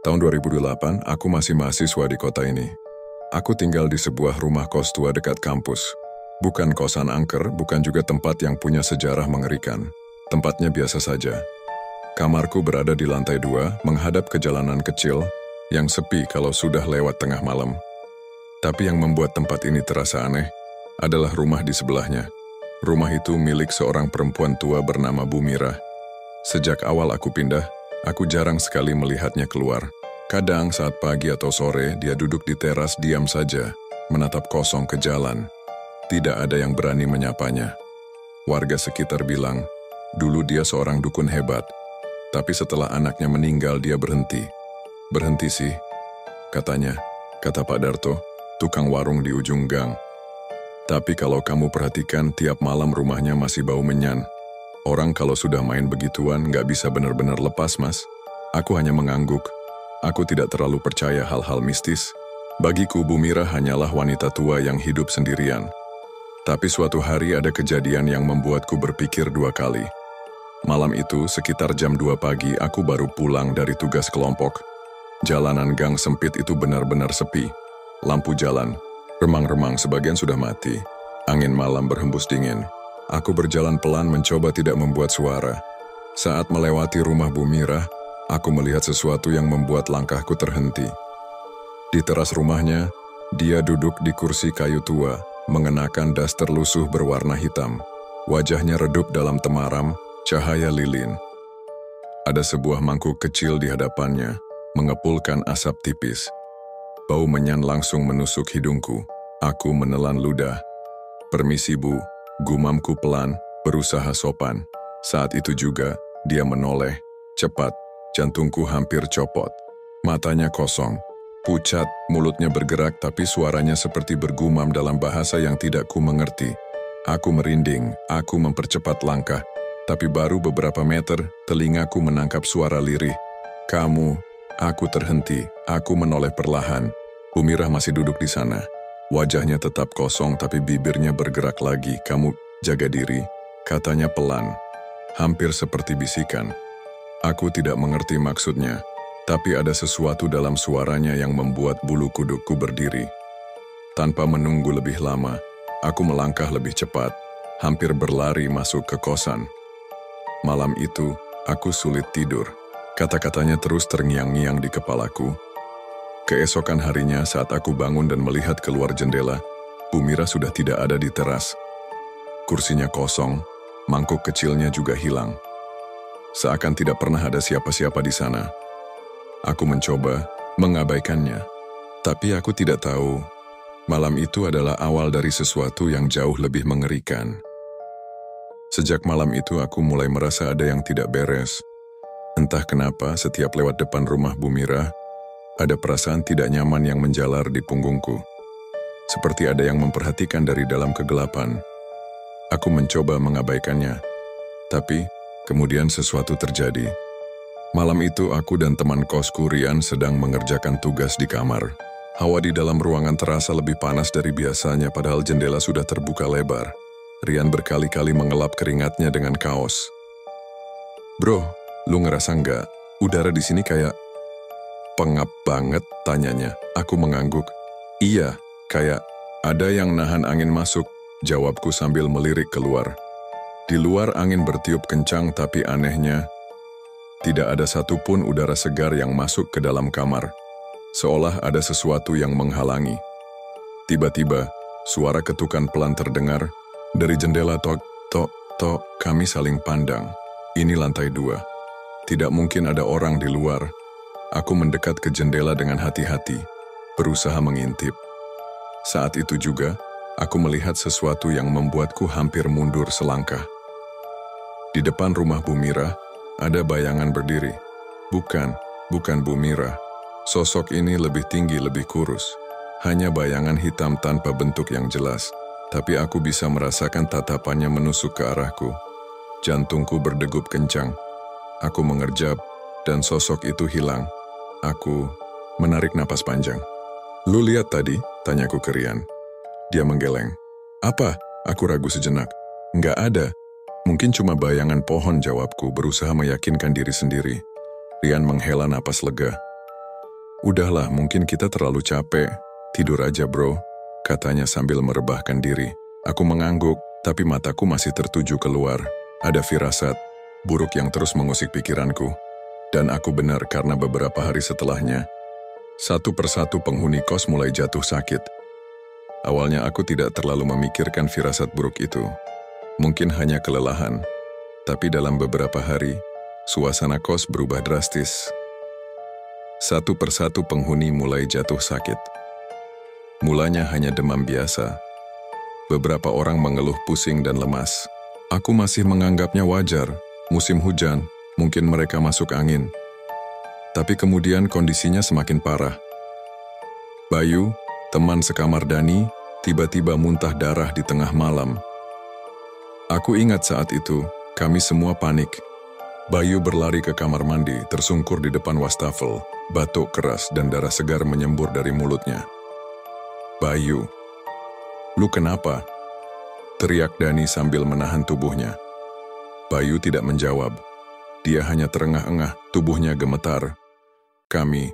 Tahun 2008, aku masih mahasiswa di kota ini. Aku tinggal di sebuah rumah kos tua dekat kampus. Bukan kosan angker, bukan juga tempat yang punya sejarah mengerikan. Tempatnya biasa saja. Kamarku berada di lantai 2, menghadap ke jalanan kecil, yang sepi kalau sudah lewat tengah malam. Tapi yang membuat tempat ini terasa aneh, adalah rumah di sebelahnya. Rumah itu milik seorang perempuan tua bernama Bu Mira. Sejak awal aku pindah, aku jarang sekali melihatnya keluar. Kadang saat pagi atau sore, dia duduk di teras diam saja, menatap kosong ke jalan. Tidak ada yang berani menyapanya. Warga sekitar bilang, dulu dia seorang dukun hebat. Tapi setelah anaknya meninggal, dia berhenti. Berhenti sih, katanya, kata Pak Darto, tukang warung di ujung gang. Tapi kalau kamu perhatikan, tiap malam rumahnya masih bau menyan. Orang kalau sudah main begituan nggak bisa benar-benar lepas, Mas. Aku hanya mengangguk. Aku tidak terlalu percaya hal-hal mistis. Bagiku, Bu Mira hanyalah wanita tua yang hidup sendirian. Tapi suatu hari ada kejadian yang membuatku berpikir dua kali. Malam itu, sekitar jam 2 pagi, aku baru pulang dari tugas kelompok. Jalanan gang sempit itu benar-benar sepi. Lampu jalan, remang-remang sebagian sudah mati. Angin malam berhembus dingin. Aku berjalan pelan mencoba tidak membuat suara. Saat melewati rumah Bu Mira, aku melihat sesuatu yang membuat langkahku terhenti. Di teras rumahnya, dia duduk di kursi kayu tua, mengenakan daster lusuh berwarna hitam. Wajahnya redup dalam temaram, cahaya lilin. Ada sebuah mangkuk kecil di hadapannya, mengepulkan asap tipis. Bau menyan langsung menusuk hidungku. Aku menelan ludah. "Permisi, Bu," gumamku pelan, berusaha sopan. Saat itu juga, dia menoleh. Cepat, jantungku hampir copot. Matanya kosong, pucat, mulutnya bergerak tapi suaranya seperti bergumam dalam bahasa yang tidak ku mengerti. Aku merinding, aku mempercepat langkah. Tapi baru beberapa meter, telingaku menangkap suara lirih. "Kamu," aku terhenti, aku menoleh perlahan. Bu Mira masih duduk di sana. Wajahnya tetap kosong tapi bibirnya bergerak lagi. "Kamu jaga diri," katanya pelan. Hampir seperti bisikan. Aku tidak mengerti maksudnya, tapi ada sesuatu dalam suaranya yang membuat bulu kudukku berdiri. Tanpa menunggu lebih lama, aku melangkah lebih cepat, hampir berlari masuk ke kosan. Malam itu, aku sulit tidur. Kata-katanya terus terngiang-ngiang di kepalaku. Keesokan harinya saat aku bangun dan melihat keluar jendela, Bu Mira sudah tidak ada di teras. Kursinya kosong, mangkuk kecilnya juga hilang. Seakan tidak pernah ada siapa-siapa di sana. Aku mencoba mengabaikannya, tapi aku tidak tahu. Malam itu adalah awal dari sesuatu yang jauh lebih mengerikan. Sejak malam itu aku mulai merasa ada yang tidak beres. Entah kenapa setiap lewat depan rumah Bu Mira, ada perasaan tidak nyaman yang menjalar di punggungku. Seperti ada yang memperhatikan dari dalam kegelapan. Aku mencoba mengabaikannya, tapi kemudian sesuatu terjadi. Malam itu aku dan teman kosku Rian sedang mengerjakan tugas di kamar. Hawa di dalam ruangan terasa lebih panas dari biasanya padahal jendela sudah terbuka lebar. Rian berkali-kali mengelap keringatnya dengan kaos. "Bro, lu ngerasa nggak? Udara di sini kayak..." "Pengap banget," tanyanya. Aku mengangguk. "Iya, kayak ada yang nahan angin masuk," jawabku sambil melirik keluar. Di luar angin bertiup kencang tapi anehnya, tidak ada satupun udara segar yang masuk ke dalam kamar. Seolah ada sesuatu yang menghalangi. Tiba-tiba, suara ketukan pelan terdengar. Dari jendela tok, tok, tok, kami saling pandang. Ini lantai 2. Tidak mungkin ada orang di luar. Aku mendekat ke jendela dengan hati-hati, berusaha mengintip. Saat itu juga, aku melihat sesuatu yang membuatku hampir mundur selangkah. Di depan rumah Bu Mira, ada bayangan berdiri. Bukan Bu Mira. Sosok ini lebih tinggi, lebih kurus. Hanya bayangan hitam tanpa bentuk yang jelas. Tapi aku bisa merasakan tatapannya menusuk ke arahku. Jantungku berdegup kencang. Aku mengerjap, dan sosok itu hilang. Aku menarik napas panjang. "Lu lihat tadi?" tanyaku ke Rian. Dia menggeleng. "Apa?" Aku ragu sejenak. "Nggak ada. Mungkin cuma bayangan pohon," jawabku, berusaha meyakinkan diri sendiri. Rian menghela napas lega. Udahlah, mungkin kita terlalu capek. Tidur aja bro, katanya sambil merebahkan diri. Aku mengangguk, tapi mataku masih tertuju keluar. Ada firasat buruk yang terus mengusik pikiranku. Dan aku benar karena beberapa hari setelahnya, satu persatu penghuni kos mulai jatuh sakit. Awalnya aku tidak terlalu memikirkan firasat buruk itu. Mungkin hanya kelelahan. Tapi dalam beberapa hari, suasana kos berubah drastis. Satu persatu penghuni mulai jatuh sakit. Mulanya hanya demam biasa. Beberapa orang mengeluh pusing dan lemas. Aku masih menganggapnya wajar, musim hujan, mungkin mereka masuk angin. Tapi kemudian kondisinya semakin parah. Bayu, teman sekamar Dani, tiba-tiba muntah darah di tengah malam. Aku ingat saat itu, kami semua panik. Bayu berlari ke kamar mandi, tersungkur di depan wastafel, batuk keras dan darah segar menyembur dari mulutnya. Bayu, lu kenapa? Teriak Dani sambil menahan tubuhnya. Bayu tidak menjawab. Dia hanya terengah-engah, tubuhnya gemetar. Kami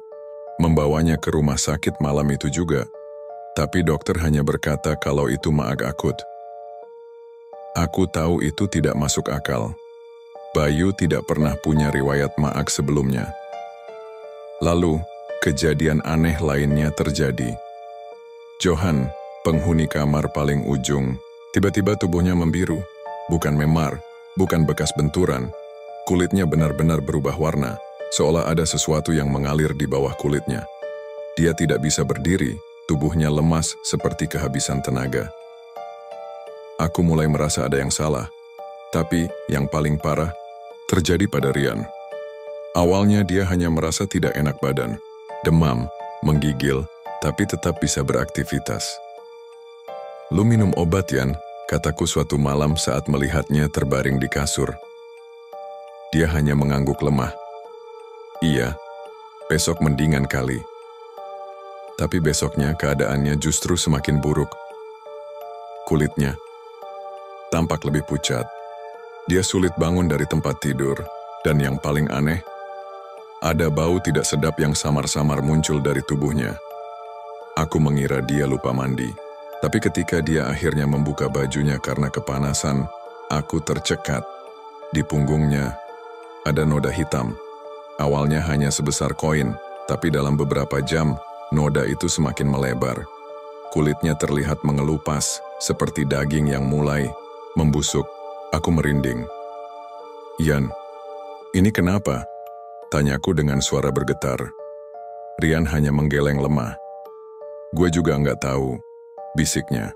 membawanya ke rumah sakit malam itu juga, tapi dokter hanya berkata kalau itu maag akut. Aku tahu itu tidak masuk akal. Bayu tidak pernah punya riwayat maag sebelumnya. Lalu, kejadian aneh lainnya terjadi. Johan, penghuni kamar paling ujung, tiba-tiba tubuhnya membiru. Bukan memar, bukan bekas benturan. Kulitnya benar-benar berubah warna, seolah ada sesuatu yang mengalir di bawah kulitnya. Dia tidak bisa berdiri, tubuhnya lemas seperti kehabisan tenaga. Aku mulai merasa ada yang salah, tapi yang paling parah terjadi pada Rian. Awalnya dia hanya merasa tidak enak badan, demam, menggigil, tapi tetap bisa beraktivitas. Lu minum obat, Yan, kataku suatu malam saat melihatnya terbaring di kasur. Dia hanya mengangguk lemah. Iya, besok mendingan kali. Tapi besoknya keadaannya justru semakin buruk. Kulitnya tampak lebih pucat. Dia sulit bangun dari tempat tidur, dan yang paling aneh, ada bau tidak sedap yang samar-samar muncul dari tubuhnya. Aku mengira dia lupa mandi, tapi ketika dia akhirnya membuka bajunya karena kepanasan, aku tercekat. Di punggungnya ada noda hitam. Awalnya hanya sebesar koin, tapi dalam beberapa jam, noda itu semakin melebar. Kulitnya terlihat mengelupas, seperti daging yang mulai membusuk. Aku merinding. Yan, ini kenapa? Tanyaku dengan suara bergetar. Rian hanya menggeleng lemah. Gue juga nggak tahu, bisiknya.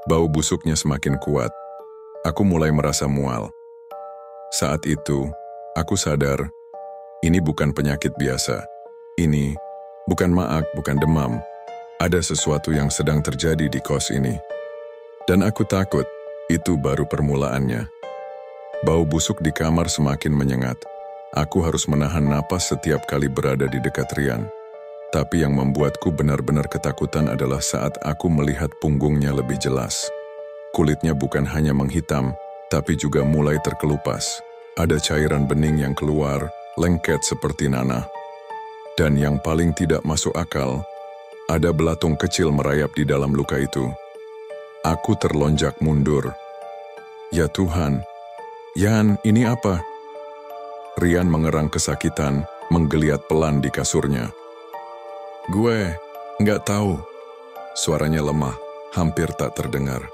Bau busuknya semakin kuat. Aku mulai merasa mual. Saat itu, aku sadar, ini bukan penyakit biasa. Ini bukan maag, bukan demam. Ada sesuatu yang sedang terjadi di kos ini. Dan aku takut, itu baru permulaannya. Bau busuk di kamar semakin menyengat. Aku harus menahan napas setiap kali berada di dekat Rian. Tapi yang membuatku benar-benar ketakutan adalah saat aku melihat punggungnya lebih jelas. Kulitnya bukan hanya menghitam, tapi juga mulai terkelupas. Ada cairan bening yang keluar, lengket seperti nanah. Dan yang paling tidak masuk akal, ada belatung kecil merayap di dalam luka itu. Aku terlonjak mundur. Ya Tuhan, Yan, ini apa? Rian mengerang kesakitan, menggeliat pelan di kasurnya. Gue nggak tahu. Suaranya lemah, hampir tak terdengar.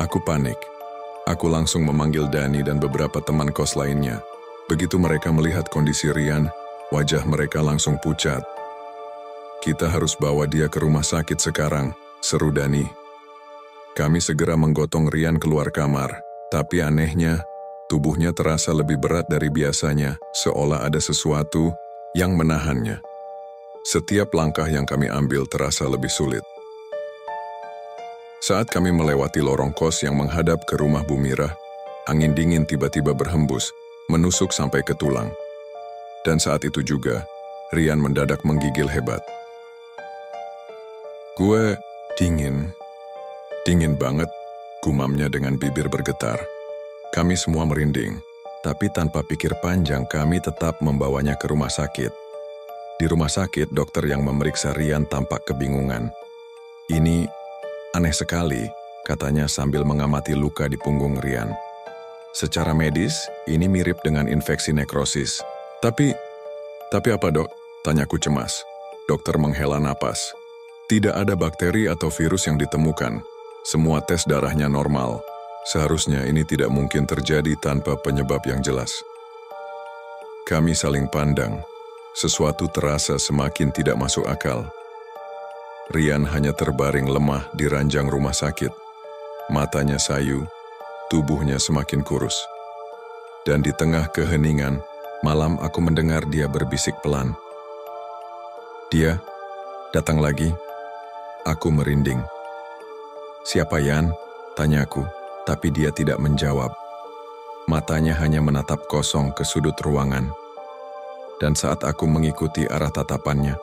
Aku panik. Aku langsung memanggil Dani dan beberapa teman kos lainnya. Begitu mereka melihat kondisi Rian, wajah mereka langsung pucat. Kita harus bawa dia ke rumah sakit sekarang, seru Dani. Kami segera menggotong Rian keluar kamar, tapi anehnya, tubuhnya terasa lebih berat dari biasanya, seolah ada sesuatu yang menahannya. Setiap langkah yang kami ambil terasa lebih sulit. Saat kami melewati lorong kos yang menghadap ke rumah Bu Mirah, angin dingin tiba-tiba berhembus, menusuk sampai ke tulang. Dan saat itu juga, Rian mendadak menggigil hebat. Gue dingin banget, gumamnya dengan bibir bergetar. Kami semua merinding, tapi tanpa pikir panjang kami tetap membawanya ke rumah sakit. Di rumah sakit, dokter yang memeriksa Rian tampak kebingungan. "Ini aneh sekali," katanya sambil mengamati luka di punggung Rian. "Secara medis, ini mirip dengan infeksi nekrosis. Tapi apa dok?" tanyaku cemas. Dokter menghela napas. "Tidak ada bakteri atau virus yang ditemukan. Semua tes darahnya normal. Seharusnya ini tidak mungkin terjadi tanpa penyebab yang jelas." Kami saling pandang. Sesuatu terasa semakin tidak masuk akal. Rian hanya terbaring lemah di ranjang rumah sakit. Matanya sayu, tubuhnya semakin kurus. Dan di tengah keheningan, malam aku mendengar dia berbisik pelan. "Dia datang lagi." Aku merinding. "Siapa Yan?" tanyaku, tapi dia tidak menjawab. Matanya hanya menatap kosong ke sudut ruangan. Dan saat aku mengikuti arah tatapannya,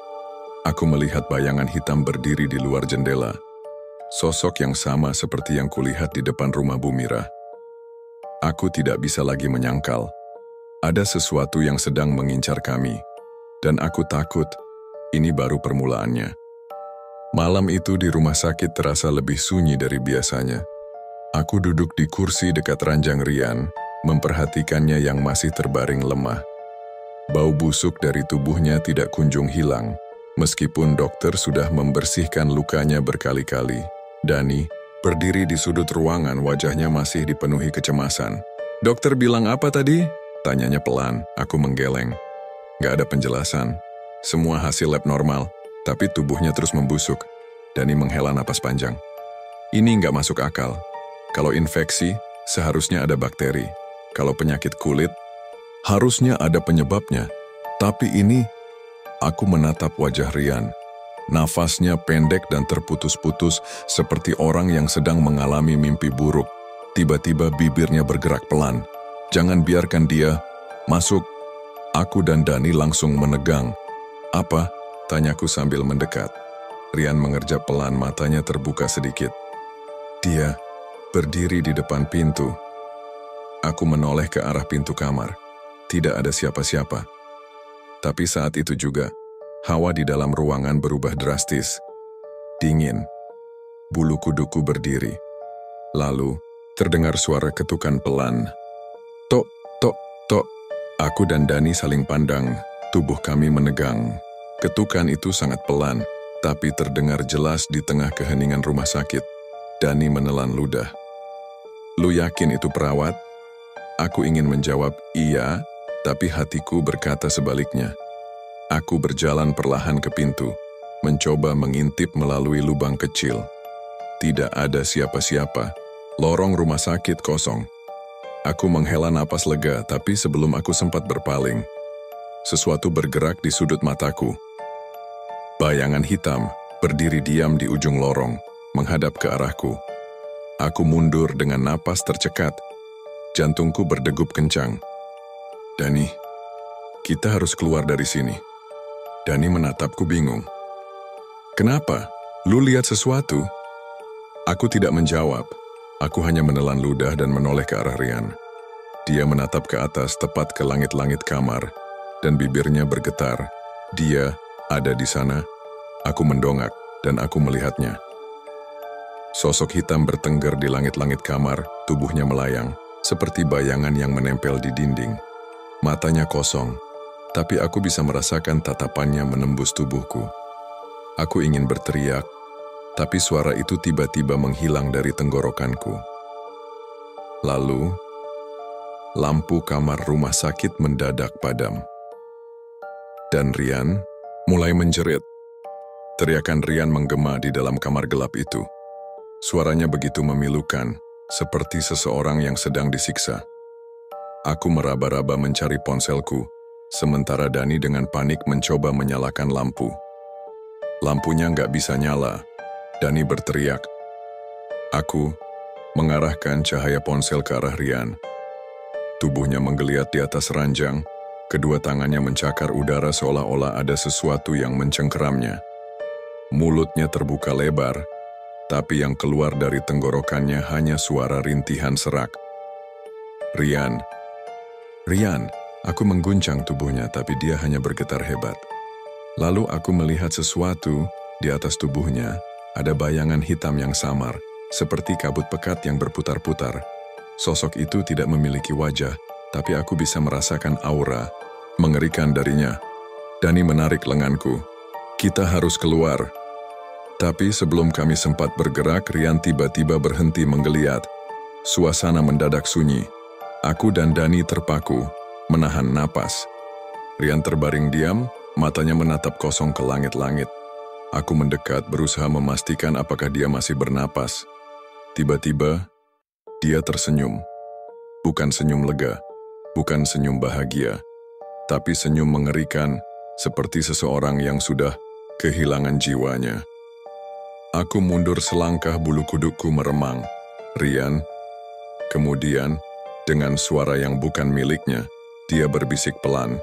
aku melihat bayangan hitam berdiri di luar jendela. Sosok yang sama seperti yang kulihat di depan rumah Bu Mira. Aku tidak bisa lagi menyangkal. Ada sesuatu yang sedang mengincar kami. Dan aku takut ini baru permulaannya. Malam itu di rumah sakit terasa lebih sunyi dari biasanya. Aku duduk di kursi dekat ranjang Rian, memperhatikannya yang masih terbaring lemah. Bau busuk dari tubuhnya tidak kunjung hilang, meskipun dokter sudah membersihkan lukanya berkali-kali. Dani berdiri di sudut ruangan, wajahnya masih dipenuhi kecemasan. "Dokter bilang apa tadi?" tanyanya pelan. Aku menggeleng. "Gak ada penjelasan. Semua hasil lab normal, tapi tubuhnya terus membusuk." Dani menghela napas panjang. "Ini gak masuk akal. Kalau infeksi, seharusnya ada bakteri. Kalau penyakit kulit, harusnya ada penyebabnya. Tapi ini..." Aku menatap wajah Rian. Nafasnya pendek dan terputus-putus seperti orang yang sedang mengalami mimpi buruk. Tiba-tiba bibirnya bergerak pelan. "Jangan biarkan dia masuk." Aku dan Dani langsung menegang. "Apa?" tanyaku sambil mendekat. Rian mengerjap pelan, matanya terbuka sedikit. Dia berdiri di depan pintu. Aku menoleh ke arah pintu kamar. Tidak ada siapa-siapa. Tapi saat itu juga, hawa di dalam ruangan berubah drastis. Dingin. Bulu kuduku berdiri. Lalu, terdengar suara ketukan pelan. "Tok, tok, tok." Aku dan Dani saling pandang. Tubuh kami menegang. Ketukan itu sangat pelan, tapi terdengar jelas di tengah keheningan rumah sakit. Dani menelan ludah. "Lu yakin itu perawat?" Aku ingin menjawab iya, tapi hatiku berkata sebaliknya. Aku berjalan perlahan ke pintu, mencoba mengintip melalui lubang kecil. Tidak ada siapa-siapa. Lorong rumah sakit kosong. Aku menghela napas lega, tapi sebelum aku sempat berpaling, sesuatu bergerak di sudut mataku. Bayangan hitam berdiri diam di ujung lorong, menghadap ke arahku. Aku mundur dengan napas tercekat. Jantungku berdegup kencang. "Dani, kita harus keluar dari sini." Dani menatapku bingung. "Kenapa? Lu lihat sesuatu?" Aku tidak menjawab. Aku hanya menelan ludah dan menoleh ke arah Rian. Dia menatap ke atas, tepat ke langit-langit kamar, dan bibirnya bergetar. Dia ada di sana. Aku mendongak, dan aku melihatnya. Sosok hitam bertengger di langit-langit kamar, tubuhnya melayang, seperti bayangan yang menempel di dinding. Matanya kosong, tapi aku bisa merasakan tatapannya menembus tubuhku. Aku ingin berteriak, tapi suara itu tiba-tiba menghilang dari tenggorokanku. Lalu, lampu kamar rumah sakit mendadak padam. Dan Rian mulai menjerit. Teriakan Rian menggema di dalam kamar gelap itu. Suaranya begitu memilukan, seperti seseorang yang sedang disiksa. Aku meraba-raba mencari ponselku, sementara Dani dengan panik mencoba menyalakan lampu. Lampunya nggak bisa nyala. Dani berteriak. Aku mengarahkan cahaya ponsel ke arah Rian. Tubuhnya menggeliat di atas ranjang, kedua tangannya mencakar udara seolah-olah ada sesuatu yang mencengkeramnya. Mulutnya terbuka lebar, tapi yang keluar dari tenggorokannya hanya suara rintihan serak. Rian. Aku mengguncang tubuhnya, tapi dia hanya bergetar hebat. Lalu aku melihat sesuatu di atas tubuhnya, ada bayangan hitam yang samar, seperti kabut pekat yang berputar-putar. Sosok itu tidak memiliki wajah, tapi aku bisa merasakan aura mengerikan darinya. Dani menarik lenganku. Kita harus keluar. Tapi sebelum kami sempat bergerak, Rian tiba-tiba berhenti menggeliat. Suasana mendadak sunyi. Aku dan Dani terpaku, menahan napas. Rian terbaring diam, matanya menatap kosong ke langit-langit. Aku mendekat berusaha memastikan apakah dia masih bernapas. Tiba-tiba, dia tersenyum. Bukan senyum lega, bukan senyum bahagia, tapi senyum mengerikan, seperti seseorang yang sudah kehilangan jiwanya. Aku mundur selangkah, bulu kudukku meremang. Rian. Kemudian, dengan suara yang bukan miliknya, dia berbisik pelan.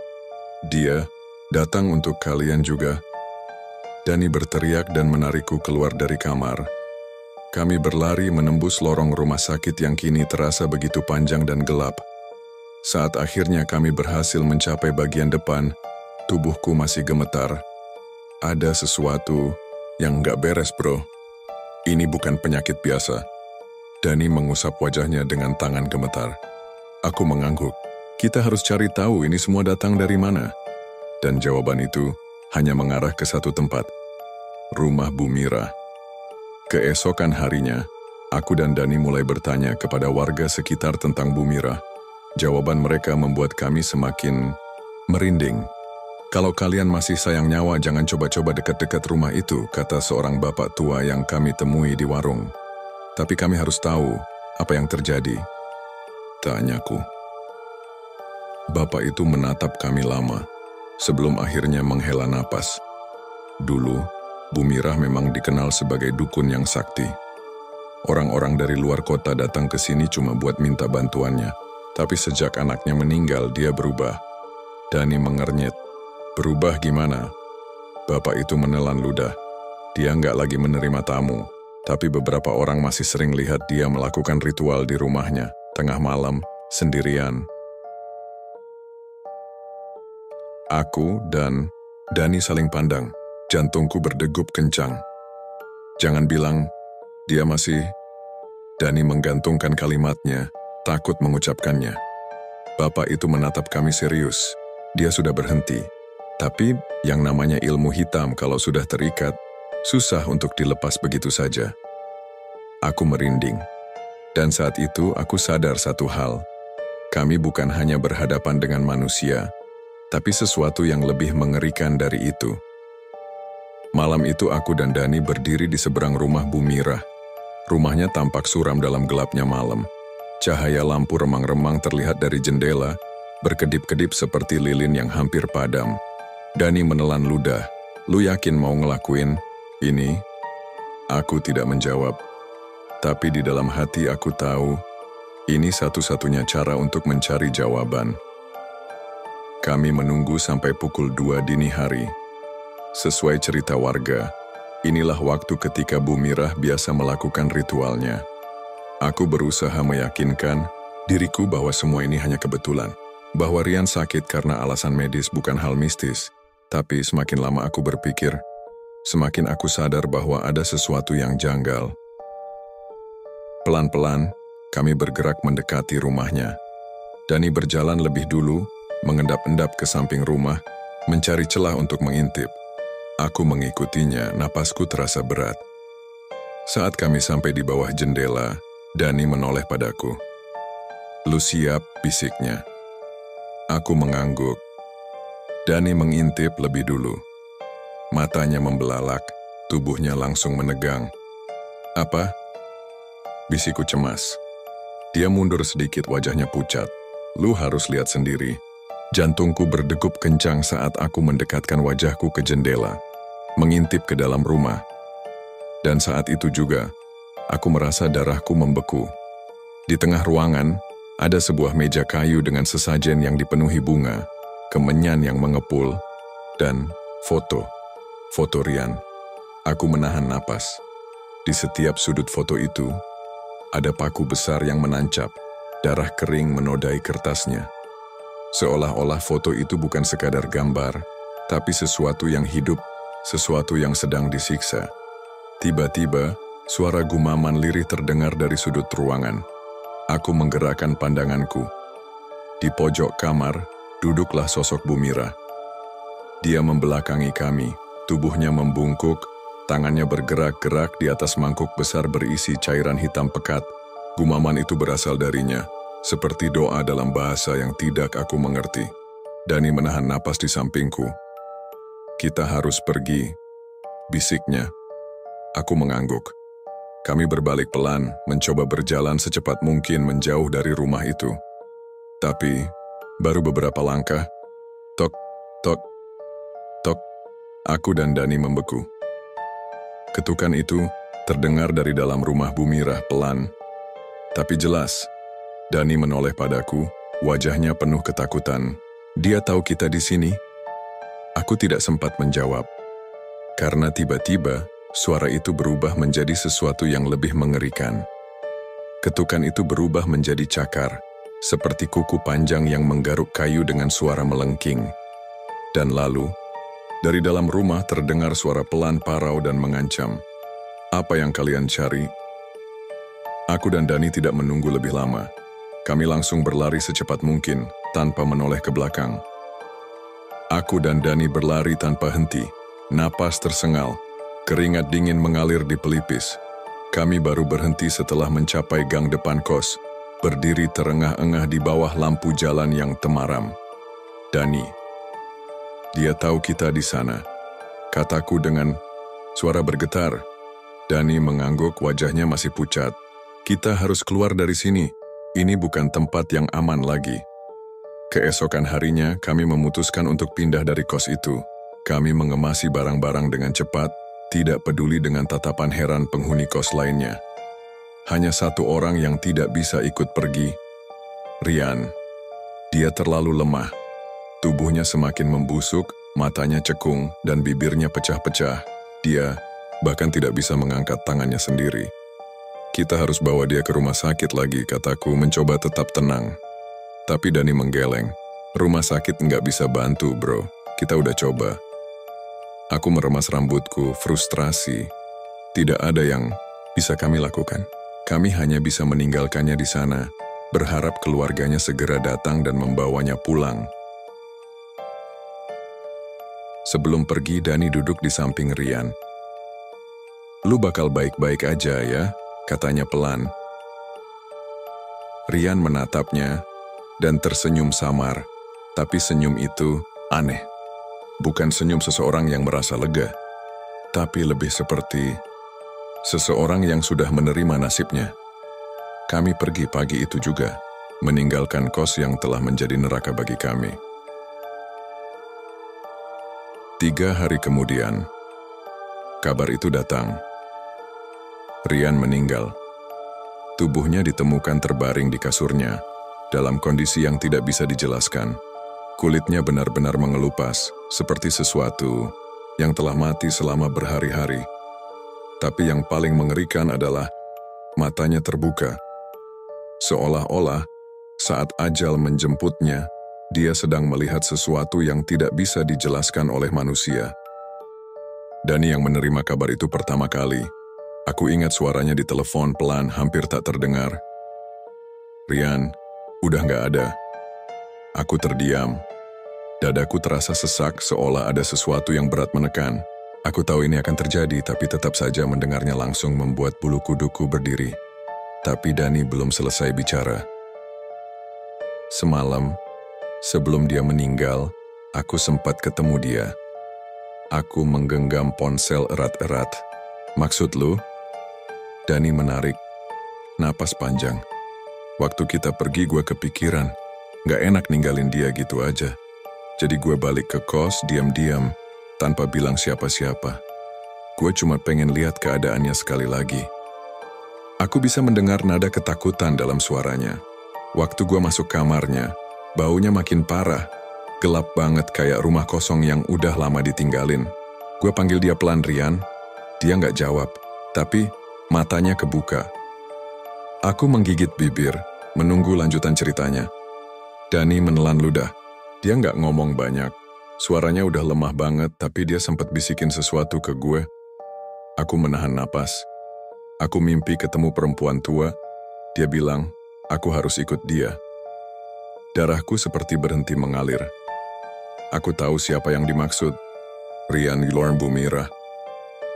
Dia datang untuk kalian juga. Dani berteriak dan menarikku keluar dari kamar. Kami berlari menembus lorong rumah sakit yang kini terasa begitu panjang dan gelap. Saat akhirnya kami berhasil mencapai bagian depan, tubuhku masih gemetar. Ada sesuatu yang nggak beres, bro. Ini bukan penyakit biasa. Dani mengusap wajahnya dengan tangan gemetar. Aku mengangguk. Kita harus cari tahu ini semua datang dari mana. Dan jawaban itu hanya mengarah ke satu tempat. Rumah Bu Mira. Keesokan harinya, aku dan Dani mulai bertanya kepada warga sekitar tentang Bu Mira. Jawaban mereka membuat kami semakin merinding. Kalau kalian masih sayang nyawa, jangan coba-coba dekat-dekat rumah itu, kata seorang bapak tua yang kami temui di warung. Tapi kami harus tahu apa yang terjadi, tanyaku. Bapak itu menatap kami lama, sebelum akhirnya menghela napas. Dulu, Bu Mirah memang dikenal sebagai dukun yang sakti. Orang-orang dari luar kota datang ke sini cuma buat minta bantuannya. Tapi sejak anaknya meninggal, dia berubah. Dani mengernyit. Berubah gimana? Bapak itu menelan ludah. Dia nggak lagi menerima tamu, tapi beberapa orang masih sering lihat dia melakukan ritual di rumahnya, tengah malam, sendirian. Aku dan Dani saling pandang, jantungku berdegup kencang. Jangan bilang, dia masih... Dani menggantungkan kalimatnya, takut mengucapkannya. Bapak itu menatap kami serius. Dia sudah berhenti. Tapi yang namanya ilmu hitam kalau sudah terikat, susah untuk dilepas begitu saja. Aku merinding. Dan saat itu aku sadar satu hal. Kami bukan hanya berhadapan dengan manusia, tapi sesuatu yang lebih mengerikan dari itu. Malam itu aku dan Dani berdiri di seberang rumah Bu Mirah. Rumahnya tampak suram dalam gelapnya malam. Cahaya lampu remang-remang terlihat dari jendela, berkedip-kedip seperti lilin yang hampir padam. Dani menelan ludah. Lu yakin mau ngelakuin ini? Aku tidak menjawab. Tapi di dalam hati aku tahu, ini satu-satunya cara untuk mencari jawaban. Kami menunggu sampai pukul 2 dini hari. Sesuai cerita warga, inilah waktu ketika Bu Mirah biasa melakukan ritualnya. Aku berusaha meyakinkan diriku bahwa semua ini hanya kebetulan. Bahwa Rian sakit karena alasan medis bukan hal mistis. Tapi semakin lama aku berpikir, semakin aku sadar bahwa ada sesuatu yang janggal. Pelan-pelan, kami bergerak mendekati rumahnya. Dani berjalan lebih dulu, mengendap-endap ke samping rumah, mencari celah untuk mengintip. Aku mengikutinya, napasku terasa berat. Saat kami sampai di bawah jendela, Dani menoleh padaku. Lu siap, bisiknya. Aku mengangguk. Dani mengintip lebih dulu. Matanya membelalak, tubuhnya langsung menegang. Apa? Bisikku cemas. Dia mundur sedikit, wajahnya pucat. Lu harus lihat sendiri. Jantungku berdegup kencang saat aku mendekatkan wajahku ke jendela, mengintip ke dalam rumah. Dan saat itu juga, aku merasa darahku membeku. Di tengah ruangan, ada sebuah meja kayu dengan sesajen yang dipenuhi bunga, kemenyan yang mengepul, dan foto Rian. Aku menahan napas. Di setiap sudut foto itu, ada paku besar yang menancap, darah kering menodai kertasnya. Seolah-olah foto itu bukan sekadar gambar, tapi sesuatu yang hidup, sesuatu yang sedang disiksa. Tiba-tiba, suara gumaman lirih terdengar dari sudut ruangan. Aku menggerakkan pandanganku. Di pojok kamar, duduklah sosok Bu Mira. Dia membelakangi kami, tubuhnya membungkuk, tangannya bergerak-gerak di atas mangkuk besar berisi cairan hitam pekat. Gumaman itu berasal darinya, seperti doa dalam bahasa yang tidak aku mengerti. Dani menahan napas di sampingku. "Kita harus pergi," bisiknya. Aku mengangguk. Kami berbalik pelan, mencoba berjalan secepat mungkin menjauh dari rumah itu. Tapi, baru beberapa langkah, tok, tok, tok, aku dan Dani membeku. Ketukan itu terdengar dari dalam rumah Bu Mira pelan, tapi jelas. Dani menoleh padaku, wajahnya penuh ketakutan. "Dia tahu kita di sini?" Aku tidak sempat menjawab, karena tiba-tiba suara itu berubah menjadi sesuatu yang lebih mengerikan. Ketukan itu berubah menjadi cakar, seperti kuku panjang yang menggaruk kayu dengan suara melengking. Dan lalu, dari dalam rumah terdengar suara pelan parau dan mengancam. "Apa yang kalian cari?" Aku dan Dani tidak menunggu lebih lama. Kami langsung berlari secepat mungkin, tanpa menoleh ke belakang. Aku dan Dani berlari tanpa henti, napas tersengal, keringat dingin mengalir di pelipis. Kami baru berhenti setelah mencapai gang depan kos, berdiri terengah-engah di bawah lampu jalan yang temaram. "Dani, dia tahu kita di sana," kataku dengan suara bergetar. Dani mengangguk, wajahnya masih pucat. "Kita harus keluar dari sini. Ini bukan tempat yang aman lagi." Keesokan harinya, kami memutuskan untuk pindah dari kos itu. Kami mengemasi barang-barang dengan cepat, tidak peduli dengan tatapan heran penghuni kos lainnya. Hanya satu orang yang tidak bisa ikut pergi, Rian. Dia terlalu lemah. Tubuhnya semakin membusuk, matanya cekung, dan bibirnya pecah-pecah. Dia bahkan tidak bisa mengangkat tangannya sendiri. "Kita harus bawa dia ke rumah sakit lagi," kataku mencoba tetap tenang. Tapi Dani menggeleng. "Rumah sakit nggak bisa bantu, bro. Kita udah coba." Aku meremas rambutku, frustrasi. Tidak ada yang bisa kami lakukan. Kami hanya bisa meninggalkannya di sana, berharap keluarganya segera datang dan membawanya pulang. Sebelum pergi, Dani duduk di samping Rian. "Lu bakal baik-baik aja ya," katanya pelan. Rian menatapnya dan tersenyum samar, tapi senyum itu aneh. Bukan senyum seseorang yang merasa lega, tapi lebih seperti seseorang yang sudah menerima nasibnya. Kami pergi pagi itu juga, meninggalkan kos yang telah menjadi neraka bagi kami. 3 hari kemudian, kabar itu datang. Rian meninggal. Tubuhnya ditemukan terbaring di kasurnya, dalam kondisi yang tidak bisa dijelaskan. Kulitnya benar-benar mengelupas, seperti sesuatu yang telah mati selama berhari-hari. Tapi yang paling mengerikan adalah matanya terbuka. Seolah-olah saat ajal menjemputnya, dia sedang melihat sesuatu yang tidak bisa dijelaskan oleh manusia. Dani yang menerima kabar itu pertama kali. Aku ingat suaranya di telepon pelan, hampir tak terdengar. "Rian, udah nggak ada." Aku terdiam. Dadaku terasa sesak, seolah ada sesuatu yang berat menekan. Aku tahu ini akan terjadi, tapi tetap saja mendengarnya langsung membuat bulu kuduku berdiri. Tapi Dani belum selesai bicara. Semalam, sebelum dia meninggal, aku sempat ketemu dia. Aku menggenggam ponsel erat-erat. "Maksud lu?" Dani menarik napas panjang. "Waktu kita pergi gue kepikiran, gak enak ninggalin dia gitu aja. Jadi gue balik ke kos diam-diam, tanpa bilang siapa-siapa. Gue cuma pengen lihat keadaannya sekali lagi." Aku bisa mendengar nada ketakutan dalam suaranya. Waktu gue masuk kamarnya, baunya makin parah. Gelap banget kayak rumah kosong yang udah lama ditinggalin. Gue panggil dia pelan, "Rian." Dia nggak jawab, tapi matanya kebuka. Aku menggigit bibir, menunggu lanjutan ceritanya. Dani menelan ludah. Dia nggak ngomong banyak, Suaranya udah lemah banget, tapi dia sempat bisikin sesuatu ke gue. Aku menahan napas. Aku mimpi ketemu perempuan tua. Dia bilang, aku harus ikut dia. Darahku seperti berhenti mengalir. Aku tahu siapa yang dimaksud. Rian Lorne Bumira.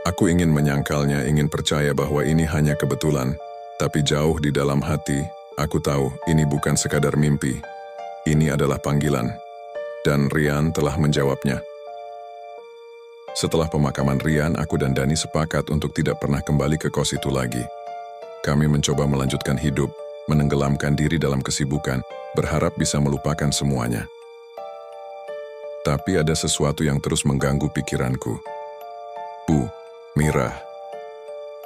Aku ingin menyangkalnya, ingin percaya bahwa ini hanya kebetulan. Tapi jauh di dalam hati, aku tahu ini bukan sekadar mimpi. Ini adalah panggilan. Dan Rian telah menjawabnya. Setelah pemakaman Rian, aku dan Dani sepakat untuk tidak pernah kembali ke kos itu lagi. Kami mencoba melanjutkan hidup, menenggelamkan diri dalam kesibukan, berharap bisa melupakan semuanya. Tapi ada sesuatu yang terus mengganggu pikiranku. Bu Mira.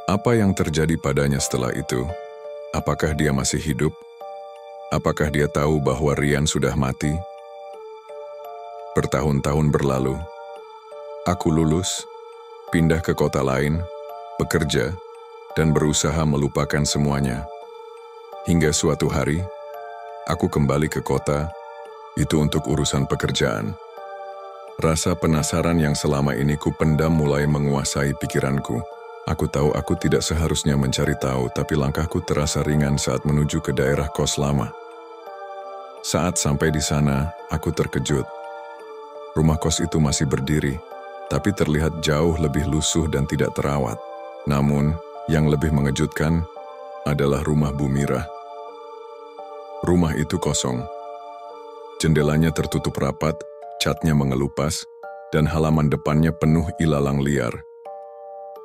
Apa yang terjadi padanya setelah itu? Apakah dia masih hidup? Apakah dia tahu bahwa Rian sudah mati? Bertahun-tahun berlalu. Aku lulus, pindah ke kota lain, bekerja, dan berusaha melupakan semuanya. Hingga suatu hari, aku kembali ke kota, itu untuk urusan pekerjaan. Rasa penasaran yang selama ini kupendam mulai menguasai pikiranku. Aku tahu aku tidak seharusnya mencari tahu, tapi langkahku terasa ringan saat menuju ke daerah kos lama. Saat sampai di sana, aku terkejut. Rumah kos itu masih berdiri, tapi terlihat jauh lebih lusuh dan tidak terawat. Namun, yang lebih mengejutkan adalah rumah Bu Mira. Rumah itu kosong. Jendelanya tertutup rapat, catnya mengelupas, dan halaman depannya penuh ilalang liar.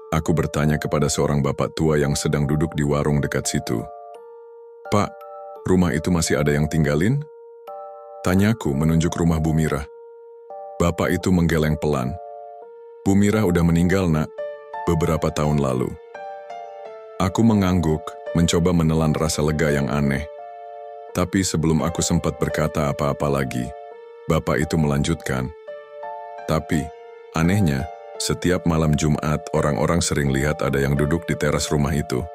Aku bertanya kepada seorang bapak tua yang sedang duduk di warung dekat situ. "Pak, rumah itu masih ada yang tinggalin?" Tanyaku menunjuk rumah Bu Mira. Bapak itu menggeleng pelan. "Bu Mira udah meninggal, Nak, beberapa tahun lalu." Aku mengangguk, mencoba menelan rasa lega yang aneh. Tapi sebelum aku sempat berkata apa-apa lagi, bapak itu melanjutkan. "Tapi, anehnya, setiap malam Jumat orang-orang sering lihat ada yang duduk di teras rumah itu.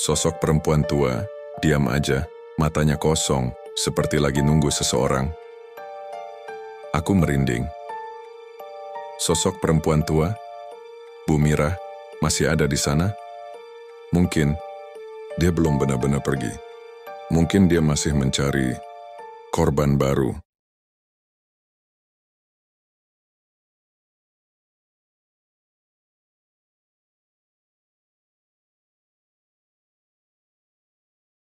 Sosok perempuan tua, diam aja, matanya kosong, seperti lagi nunggu seseorang." Aku merinding. Sosok perempuan tua, Bu Mira, masih ada di sana? Mungkin dia belum benar-benar pergi. Mungkin dia masih mencari korban baru.